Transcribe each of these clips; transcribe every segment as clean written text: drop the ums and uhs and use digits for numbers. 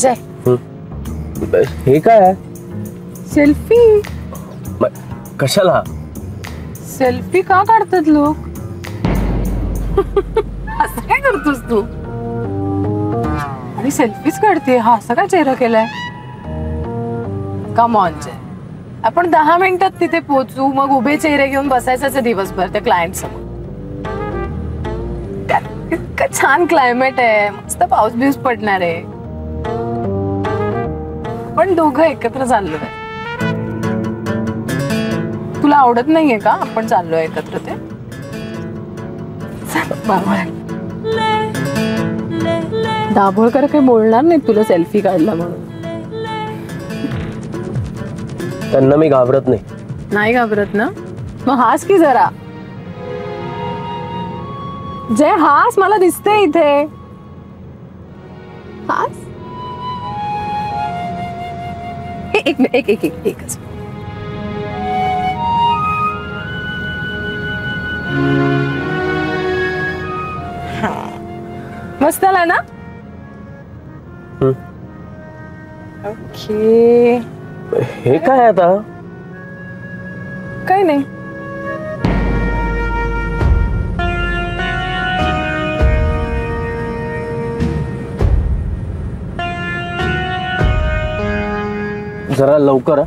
जय हे काय सेल्फी कशाला सेल्फी का काढतात लोक असं काय करतोस तू आणि सेल्फीच काढते हा असा काय चेहरा केलाय कम ऑन जय आपण 10 मिनिटात तिथे पोहोचू मग उभे चेहरे घेऊन बसायचं दिवसभर त्या क्लायंट समोर इतकं छान क्लायमेट आहे मस्त पाऊस बिऊस पडणार आहे पण दोघं एकत्र चाललोय तुला आवडत नाहीये का आपण चाललोय एकत्र ते दाभोळकर काही बोलणार नाही तुला सेल्फी काढला म्हणून त्यांना मी घाबरत नाही घाबरत ना मग हास की जरा जय हास मला दिसते इथे हास एकच मस्त आला ना ओके हे काय आता काही नाही जरा लवकर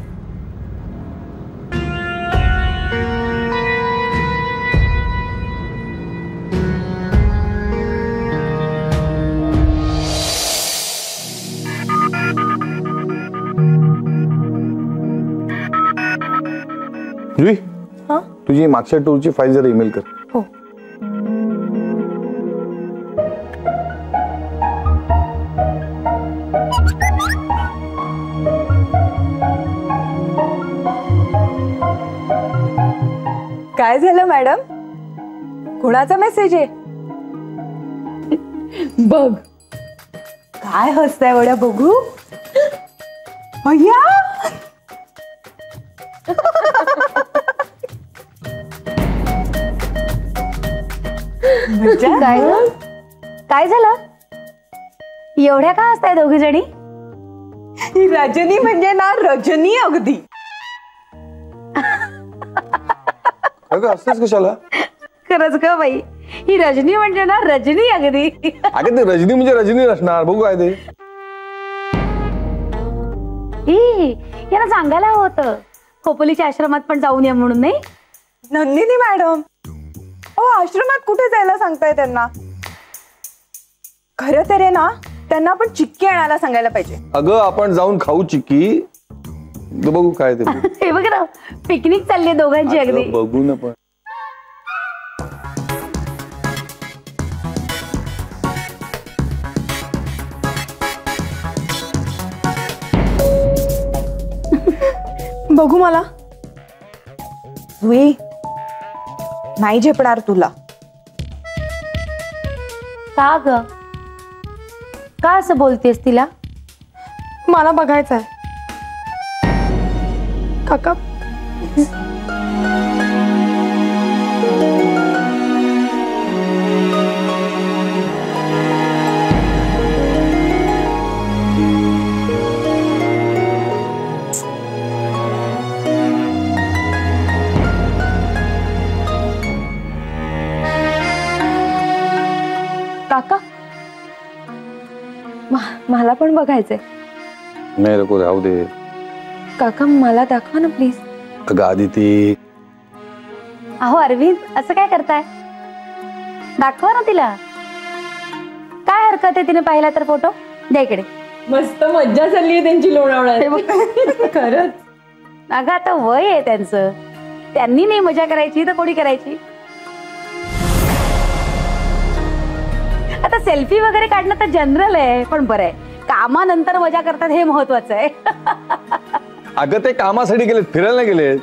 जुई तुझी मागच्या टूरची फाईल जरा ईमेल कर हो काय झालं मॅडम कोणाचा मेसेज आहे बघ काय हसताय एवढ्या बघू अय्या काय झालं एवढ्या का हसताय दोघी जणी ही रजनी म्हणजे ना रजनी अगदी अगं असंच कशाला खरंच का बाई ही रजनी म्हणजे ना रजनी अगदी अगं ते रजनी म्हणजे रजनी असणार बघू काय ते याला सांगायला होतं खोपोलीच्या आश्रमात पण जाऊन या म्हणून नाही नंदिनी मॅडम ओ आश्रमात कुठे जायला सांगताय त्यांना खरं तर आहे ना त्यांना आपण चिक्की आणायला सांगायला पाहिजे अगं आपण जाऊन खाऊ चिक्की बघू काय ते हे बघ ना पिकनिक चालली दोघांची अगदी बघू ना पण बघू मला जुई नाही झेपणार तुला का ग का असं बोलतेस तिला मला बघायचंय काका काका मला पण बघायचंय नाही नको राहू दे काका मला दाखवा ना प्लीज अगं आदिती अहो अरविंद असं काय करताय दाखवा ना तिला काय हरकत आहे तिने पाहिला तर फोटो द्या इकडे मस्त मज्जा चालली आहे त्यांची लोणावळ्यात खरंच अगं आता वय आहे त्यांचं त्यांनी नाही मजा करायची तर कोणी करायची आता सेल्फी वगैरे काढणं तर जनरल आहे पण बरं आहे कामानंतर मजा करतात हे महत्वाचं आहे अगं ते कामासाठी गेलेत फिरायला गेलेत